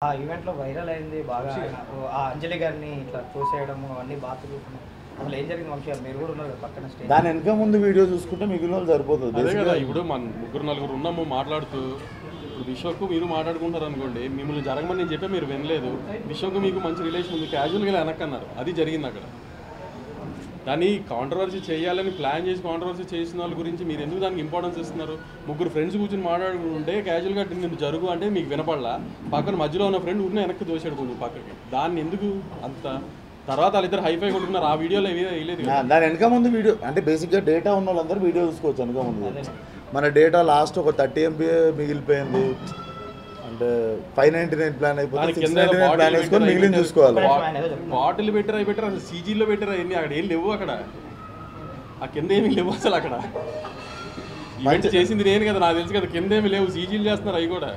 ఆ ఈవెంట్‌లో వైరల్ అయింది బాగా. ఆ అంజలి గారిని ఇట్లా తోసేయడము అవన్నీ బాగా తిరుగుతున్నాయి. అసలు ఏం జరిగింది వంశీ గారు? మీరు కూడా ఉన్నారు కదా పక్కన స్టేజ్. దాని వెనక ముందు వీడియో చూసుకుంటే మిగిలిన వాళ్ళు సరిపోతుంది. అదే కదా, ఇప్పుడు మన ముగ్గురు నలుగురు ఉన్నాము మాట్లాడుతూ. ఇప్పుడు విశ్వకు మీరు మాట్లాడుకుంటారు అనుకోండి, మిమ్మల్ని జరగమని నేను చెప్పే మీరు వినలేదు. విశ్వకు మీకు మంచి రిలేషన్ ఉంది, క్యాజువల్గా వెనక్కన్నారు. అది జరిగింది అక్కడ. దాన్ని కాంట్రవర్సీ చేయాలని ప్లాన్ చేసి కాంట్రవర్సీ చేసిన వాళ్ళ గురించి మీరు ఎందుకు దానికి ఇంపార్టెన్స్ ఇస్తున్నారు? ముగ్గురు ఫ్రెండ్స్ కూర్చొని మాట్లాడుకుంటే క్యాజువల్గా నేను జరుగు అంటే మీకు వినపడలా. పక్కన మధ్యలో ఉన్న ఫ్రెండ్ ఊరిని వెనక్కి దోశాడు కొంచెం పక్కకి. దాన్ని ఎందుకు అంత తర్వాత వాళ్ళిద్దరు హైఫై కొట్టుకున్నారు. ఆ వీడియోలో వేయలేదు. దాని వెనక ముందు వీడియో అంటే బేసిక్గా డేటా ఉన్న వాళ్ళందరూ వీడియో చూసుకోవచ్చు. వెనక ముందు మన డేటా లాస్ట్ ఒక 30 MB మిగిలిపోయింది అంటే 599 ప్లాన్ అయిపోతుంది. 699 ప్లాన్ వేసుకొని మిగిలిన చూసుకోవాలి. బాటిల్ పెట్టారు, అవి పెట్టారు, అసలు సీజీలో పెట్టారు. అవన్నీ అక్కడ ఏం లేవు. అక్కడ ఆ కింద ఏమీ లేవు అసలు. అక్కడ ఈవెంట్ చేసింది నేను కదా, నాకు తెలుసు కదా. కింద ఏమి లేవు, సీజీలు చేస్తున్నారు అవి కూడా.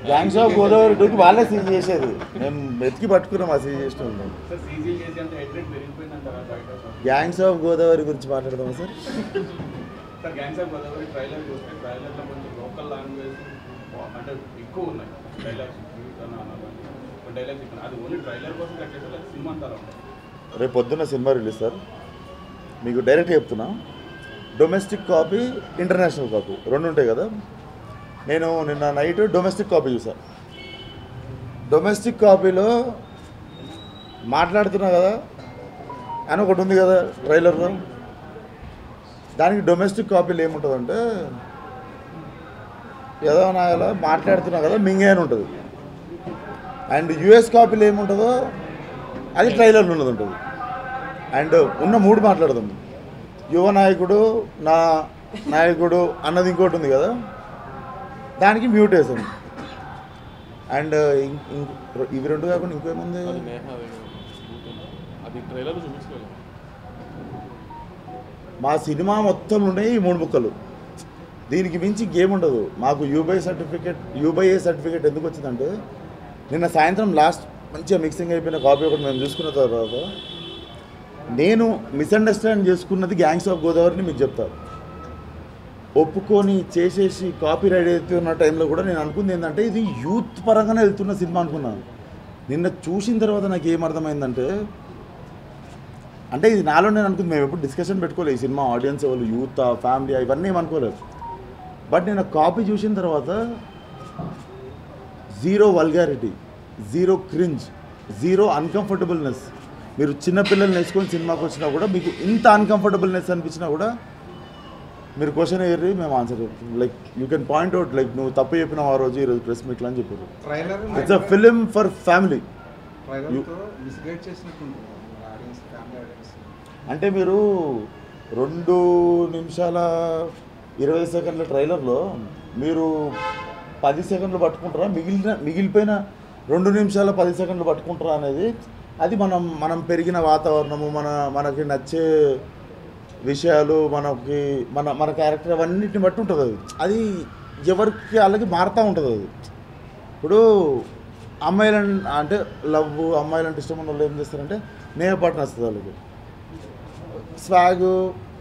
గ్యాంగ్స్ ఆఫ్ గోదావరి 2కి వాళ్ళే సీజ్ చేసేది. మేము వెతికి పట్టుకున్నాం ఆ సీజ్ చేసిన వాళ్ళు. గ్యాంగ్స్ ఆఫ్ గోదావరి గురించి మాట్లాడదామా sir? Sir gangs of Godavari trailer చూస్తే ట్రైలర్లో కొంచెం లోకల్ లాంగ్వేజ్ అంటే ఎక్కువ ఉన్నాయి. డైలాగ్స్ అది ఓన్లీ ట్రైలర్ కోసం కట్టేసి సినిమా అంటారా? రేపు పొద్దున్న సినిమా రిలీజ్ సార్. మీకు డైరెక్ట్ చెప్తున్నా, డొమెస్టిక్ కాపీ, ఇంటర్నేషనల్ కాపీ రెండు ఉంటాయి కదా. నేను నిన్న నైట్ డొమెస్టిక్ కాపీ చూసాను. డొమెస్టిక్ కాపీలో మాట్లాడుతున్నా కదా అని ఒకటి ఉంది కదా ట్రైలర్లో. దానికి డొమెస్టిక్ కాపీలో ఏముంటుందంటే ఏదో నాయలా మాట్లాడుతున్నా కదా మింగే అని ఉంటుంది. అండ్ యుఎస్ కాపీలో ఏముంటుందో అది ట్రైలర్లో ఉన్నది ఉంటుంది. అండ్ ఉన్న మూడు మాట్లాడదాం. యువ నాయకుడు, నా నాయకుడు అన్నది ఇంకోటి ఉంది కదా, దానికి మ్యూట్ వేసాను. అండ్ ఇవి రెండు కాకుండా ఇంకేముంది, అది ట్రైలర్ చూపించుకోవాలి. మా సినిమా మొత్తం ఉన్నాయి ఈ మూడు ముక్కలు. దీనికి మించి గేమ్ ఉండదు. మాకు యూబై ఏ సర్టిఫికేట్ ఎందుకు వచ్చిందంటే నిన్న సాయంత్రం లాస్ట్ మంచిగా మిక్సింగ్ అయిపోయిన కాపీ ఒకటి మేము చూసుకున్న తర్వాత నేను మిస్అండర్స్టాండ్ చేసుకున్నది గ్యాంగ్స్ ఆఫ్ గోదావరిని మీకు చెప్తాను. ఒప్పుకొని చేసేసి కాపీ రైడ్ అవుతున్న టైంలో కూడా నేను అనుకుంది ఏంటంటే ఇది యూత్ పరంగానే వెళ్తున్న సినిమా అనుకున్నాను. నిన్న చూసిన తర్వాత నాకు ఏమర్థమైందంటే అంటే ఇది నాలో నేను అనుకుంది. మేము ఎప్పుడు డిస్కషన్ పెట్టుకోలేదు ఈ సినిమా ఆడియన్స్ వాళ్ళు యూత్ ఫ్యామిలీ ఇవన్నీ ఏమనుకోలేదు. బట్ నేను కాపీ చూసిన తర్వాత zero vulgarity, zero cringe, zero uncomfortableness. మీరు చిన్నపిల్లల్ని వేసుకొని సినిమాకి వచ్చినా కూడా మీకు ఇంత అన్కంఫర్టబుల్నెస్ అనిపించినా కూడా మీరు క్వశ్చన్ అయ్యారు, మేము ఆన్సర్ చెప్తాం. Like you can point out like నువ్వు తప్పు చెప్పినావు ఆ రోజు ఈరోజు ప్రెస్ మీట్లో అని చెప్పారు. It's a film for family. అంటే మీరు 2 నిమిషాల 20 సెకండ్ల ట్రైలర్లో మీరు 10 సెకండ్లు పట్టుకుంటారా, మిగిలిపోయిన 2 నిమిషాల 10 సెకండ్లు పట్టుకుంటారా అనేది అది మనం పెరిగిన వాతావరణము, మనకి నచ్చే విషయాలు, మన క్యారెక్టర్ అవన్నిటిని బట్టి ఉంటుంది. అది ఎవరికి వాళ్ళకి మారుతూ ఉంటుంది. అది ఇప్పుడు అమ్మాయిలను అంటే లవ్, అమ్మాయిలంటే ఇష్టం ఉన్న వాళ్ళు ఏం చేస్తారంటే నేపాటు నచ్చుతుంది వాళ్ళకి. స్వాగ్,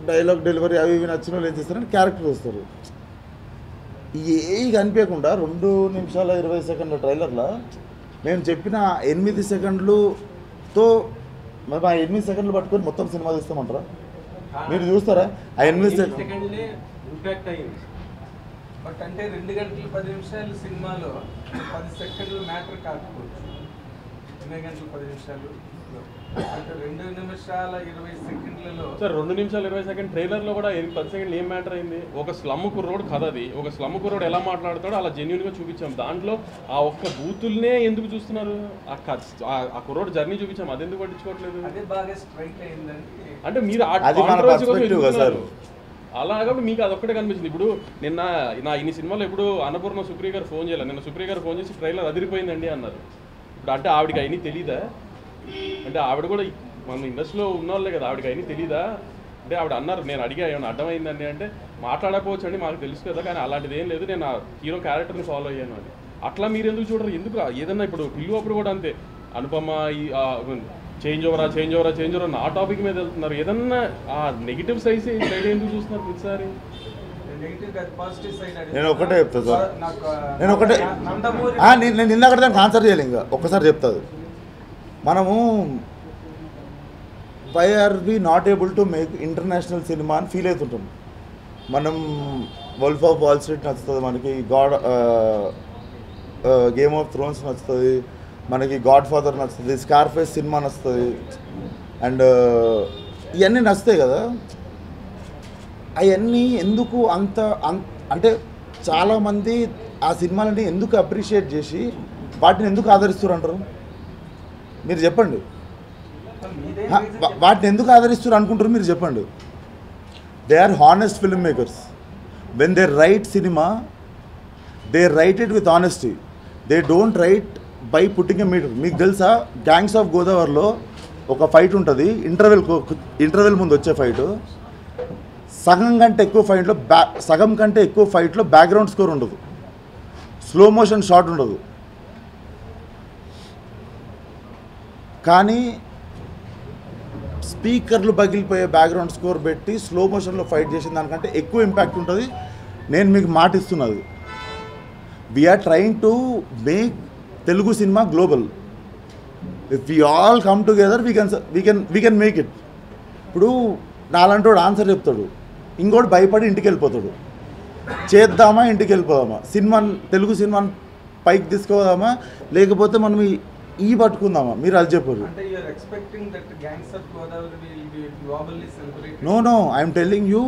డైలాగ్ డెలివరీ అవి ఇవి నచ్చిన వాళ్ళు ఏం చేస్తారంటే క్యారెక్టర్ వస్తారు. ఏవి కనిపించకుండా 2 నిమిషాల 20 సెకండ్ల ట్రైలర్లో మేము చెప్పిన 8 సెకండ్లతో మేము ఆ 8 సెకండ్లు పట్టుకొని మొత్తం సినిమా తీస్తామంటారా? మీరు చూస్తారా ఆ 8 సెకండ్లే ఇంపాక్ట్ అయ్యింది. బట్ అంటే 2 గంటల 10 నిమిషాలు సినిమాలో 10 సెకండ్లు మ్యాటర్ కాకపోవచ్చు. 2 గంటల 10 నిమిషాలు అంటే 2 నిమిషాల 20 సెకండ్లలో సార్ 2 నిమిషాల 20 సెకండ్ ట్రైలర్లో కూడా 10 సెకండ్లు ఏం మ్యాటర్ అయింది? ఒక స్లమ్ కుర్రోడు కథ అది. ఒక స్లమ్ కుర్రోడు ఎలా మాట్లాడతాడో అలా జెన్యున్గా చూపించాం. దాంట్లో ఆ ఒక్క బూతుల్నే ఎందుకు చూస్తున్నారు? ఆ కుర్రోడు జర్నీ చూపించాం, అది ఎందుకు పట్టించుకోవట్లేదు? అదే బాగా స్ట్రైక్ అయిందని అంటే మీరు అలాగా మీకు అదొక్కటే కనిపించింది. ఇప్పుడు నిన్న ఇన్ని సినిమాలో ఇప్పుడు అన్నపూర్ణ సుప్రియ గారు ఫోన్ చేయాలి. నిన్న సుప్రియ గారు ఫోన్ చేసి ట్రైలర్ అదిరిపోయిందండి అన్నారు. ఇప్పుడు అంటే ఆవిడకి అయినా తెలీదా? అంటే ఆవిడ కూడా మన ఇండస్ట్రీలో ఉన్న వాళ్ళే కదా, ఆవిడకి అయినా తెలీదా? అంటే ఆవిడ అన్నారు, నేను అడిగా ఏమైనా అర్థమైందండి అంటే మాట్లాడకపోవచ్చు అండి, మాకు తెలుసు కదా, కానీ అలాంటిది ఏం లేదు, నేను ఆ హీరో క్యారెక్టర్ని ఫాలో అయ్యాను అని. అట్లా మీరు ఎందుకు చూడరు? ఎందుకు ఏదన్నా ఇప్పుడు పిల్లు అప్పుడు కూడా అంతే, అనుపమ చేంజ్ ఓవరా నా టాపిక్ మీద వెళ్తున్నారు. ఏదన్నా ఆ నెగిటివ్ సైడ్ ఎందుకు చూస్తున్నారు ప్రతిసారి? నెగిటివ్ కాదు, పాజిటివ్ సైడ్ నేను ఒకటే చెప్తా సార్. నాకు నేను ఒకటే నందమూరి నేను ఇందాక దానికి ఆన్సర్ చేయాలి, ఇంకా ఒక్కసారి చెప్తాది. మనము why are we not able to make international cinema అని ఫీల్ అవుతుంటాం. మనం వల్ఫ్ ఆఫ్ వాల్ స్ట్రీట్ నచ్చుతుంది మనకి, గేమ్ ఆఫ్ థ్రోన్స్ నచ్చుతుంది మనకి, గాడ్ ఫాదర్ నచ్చుతుంది, స్కార్ఫేస్ సినిమా నచ్చుతుంది, అండ్ ఇవన్నీ నచ్చుతాయి కదా. అవన్నీ ఎందుకు అంటే చాలామంది ఆ సినిమాలని ఎందుకు అప్రిషియేట్ చేసి వాటిని ఎందుకు ఆదరిస్తారు అంటారు? మీరు చెప్పండి. వాటిని ఎందుకు ఆదరిస్తారు అనుకుంటారు మీరు చెప్పండి. They are honest film makers. When they write cinema they write it with honesty. They don't write by putting a metre. మీకు తెలుసా గ్యాంగ్స్ ఆఫ్ గోదావరిలో ఒక ఫైట్ ఉంటుంది, ఇంటర్వెల్ ముందు వచ్చే ఫైటు. సగం కంటే ఎక్కువ ఫైట్లో బ్యాక్గ్రౌండ్ స్కోర్ ఉండదు, స్లో మోషన్ షాట్ ఉండదు. కానీ స్పీకర్లు పగిలిపోయే బ్యాక్గ్రౌండ్ స్కోర్ పెట్టి స్లో మోషన్లో ఫైట్ చేసిన దానికంటే ఎక్కువ ఇంపాక్ట్ ఉంటుంది. నేను మీకు మాట ఇస్తున్నది, we're trying to make Telugu cinema global. If we all come together we can make it. ఇప్పుడు నాలంటూ ఆన్సర్ చెప్తాడు, ఇంకోటి భయపడి ఇంటికి వెళ్ళిపోతాడు. చేద్దామా ఇంటికి వెళ్ళిపోదామా, తెలుగు సినిమాని పైకి తీసుకుపోదామా, లేకపోతే మనం ఈ పట్టుకుందామా? మీరు అది చెప్పారు. No I'm telling you,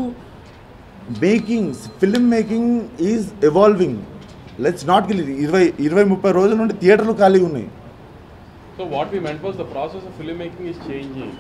film making is evolving. Let's not kill. 20-30 రోజుల నుండి థియేటర్లు ఖాళీగా ఉన్నాయి. So what we meant was the process of filmmaking is changing.